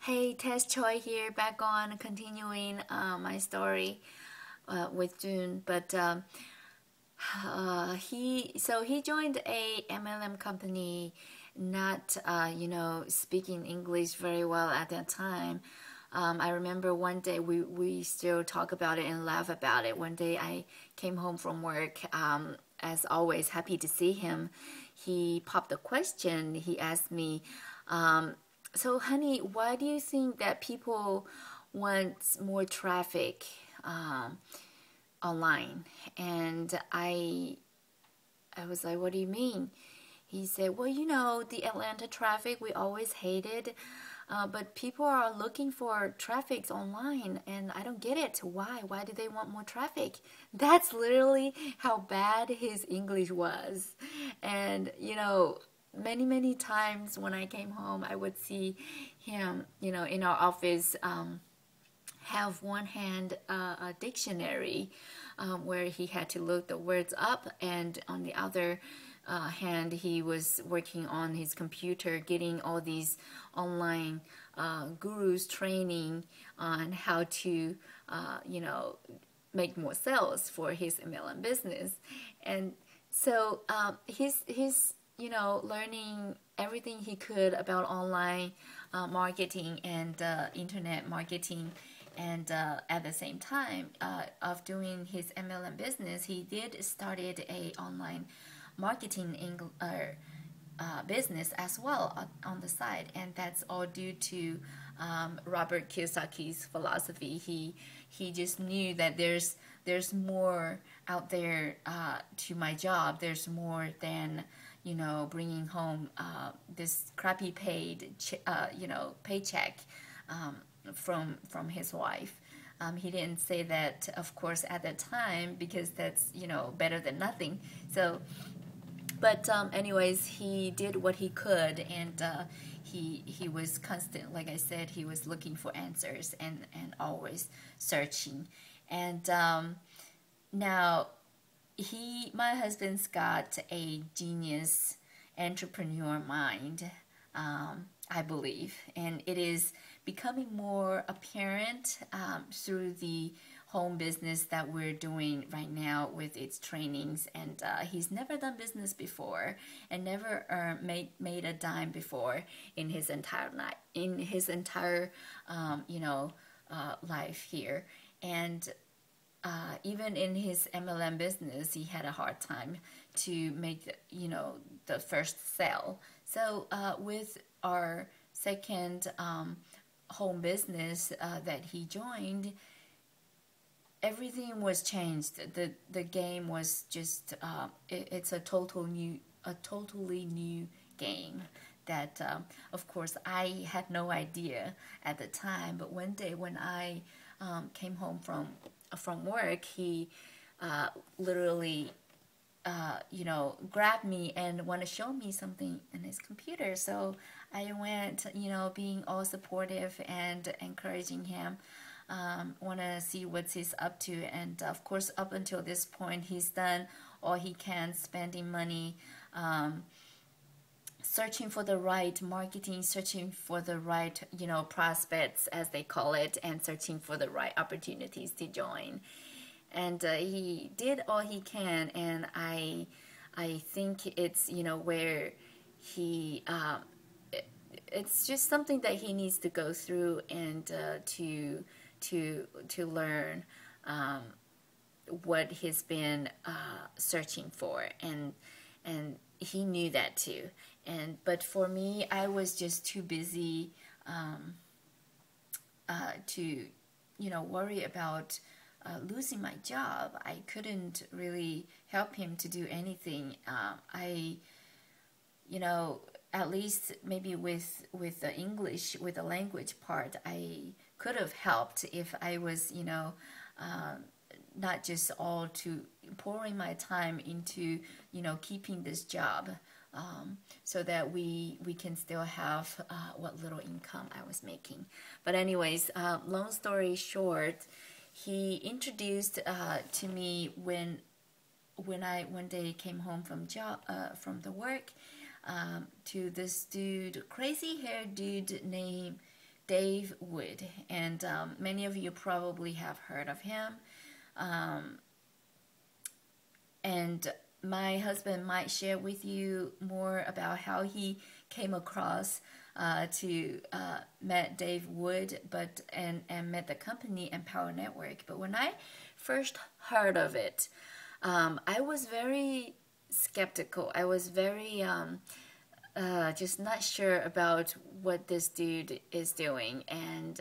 Hey, Tess Choi here, back on continuing my story with June. But he joined a MLM company, not speaking English very well at that time. I remember one day we still talk about it and laugh about it. One day I came home from work, as always, happy to see him. He popped a question. He asked me, so honey, why do you think that people want more traffic online? And I was like, what do you mean? He said, well, the Atlanta traffic, we always hated, but people are looking for traffics online, and I don't get it. Why? Why do they want more traffic? That's literally how bad his English was. And, many, many times when I came home, I would see him, in our office, have one hand a dictionary where he had to look the words up, and on the other hand he was working on his computer, getting all these online gurus training on how to make more sales for his MLM business. And so he's learning everything he could about online marketing and internet marketing. And at the same time of doing his MLM business, he did started a online marketing business as well on the side. And that's all due to Robert Kiyosaki's philosophy. He just knew that there's more out there to my job. There's more than bringing home this crappy paid paycheck from his wife. He didn't say that, of course, at the time, because that's better than nothing. So, but anyways, he did what he could, and he was constant. Like I said, he was looking for answers and always searching. And now my husband's got a genius entrepreneur mind, I believe, and it is becoming more apparent through the home business that we're doing right now with its trainings. And he's never done business before and never made a dime before in his entire life here. And even in his MLM business, he had a hard time to make the first sale. So with our second home business that he joined, everything was changed. The game was just it's a totally new game that of course I had no idea at the time. But one day when I came home from work, he literally grabbed me and want to show me something in his computer. So I went, being all supportive and encouraging him, want to see what he's up to. And of course, up until this point, he's done all he can, spending money, searching for the right marketing, searching for the right, prospects, as they call it, and searching for the right opportunities to join. And he did all he can, and I think it's where he it's just something that he needs to go through and to learn what he's been searching for, and he knew that too. But for me, I was just too busy to worry about losing my job. I couldn't really help him to do anything. At least maybe with the English, with the language part, I could have helped if I was, not just all to pouring my time into, keeping this job, so that we can still have what little income I was making. But anyways, long story short, he introduced to me when I one day came home from the work, to this dude, crazy hair dude named Dave Wood, and many of you probably have heard of him. Um, and my husband might share with you more about how he came across to met Dave Wood, and met the company Empower Network. But when I first heard of it, I was very skeptical. I was very just not sure about what this dude is doing, and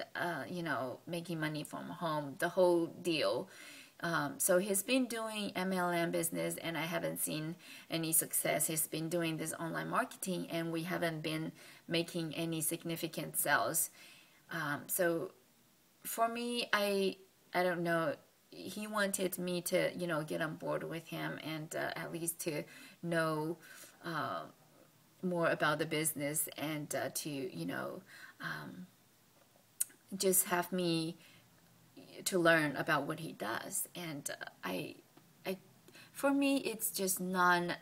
making money from home, the whole deal. So he's been doing MLM business, and I haven't seen any success. He's been doing this online marketing, and we haven't been making any significant sales. So for me, I don't know. He wanted me to get on board with him, and at least to know more about the business, and to just have me to learn about what he does. And for me, it's just not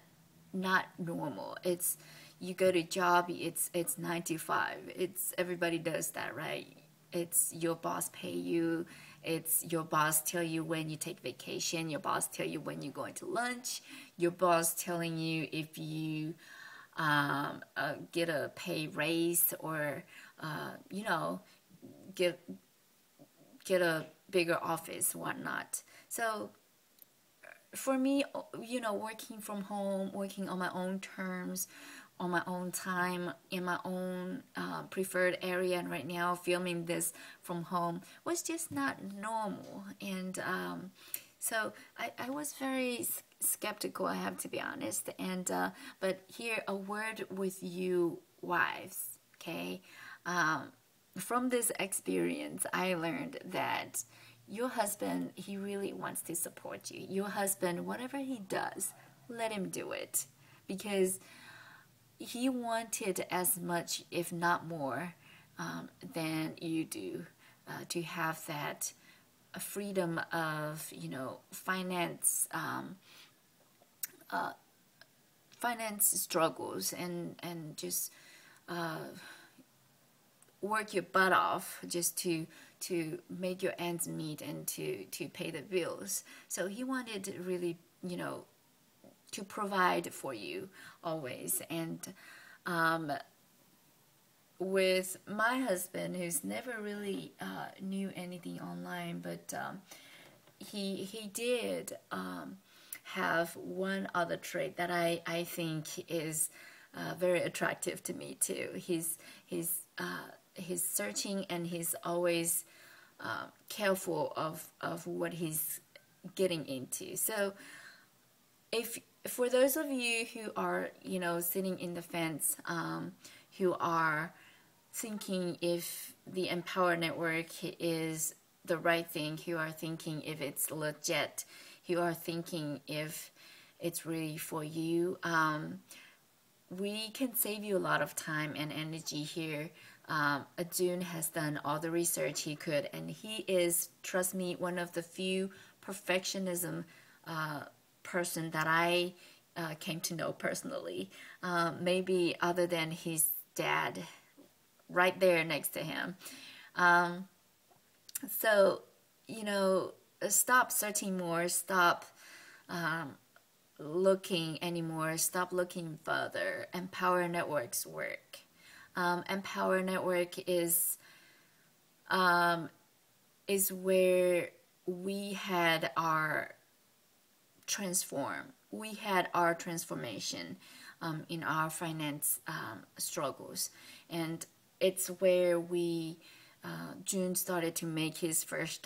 normal. It's, you go to job, it's 9 to 5. It's, everybody does that, right? It's your boss pay you. It's your boss tell you when you take vacation. Your boss tell you when you're going to lunch. Your boss telling you if you get a pay raise, or get a bigger office, whatnot. So for me, working from home, working on my own terms, on my own time, in my own preferred area, and right now filming this from home was just not normal. And so I was very skeptical, I have to be honest. And but here, a word with you wives, okay? From this experience, I learned that your husband, he really wants to support you. Your husband, whatever he does, let him do it, because he wanted as much, if not more, than you do, to have that freedom of finance struggles, and just work your butt off just to make your ends meet, and to pay the bills. So he wanted really to provide for you always. And with my husband, who's never really knew anything online, but he did have one other trait that I think is very attractive to me too. He's searching, and he's always careful of what he's getting into. So if for those of you who are sitting in the fence, who are thinking if the Empower Network is the right thing, who are thinking if it's legit, who are thinking if it's really for you, we can save you a lot of time and energy here. Joon has done all the research he could, and he is, trust me, one of the few perfectionism person that I came to know personally. Maybe other than his dad, right there next to him. So stop searching more. Stop looking anymore. Stop looking further. Empower Network's work. Empower Network is where we had our transformation in our finance struggles, and it's where Joon started to make his first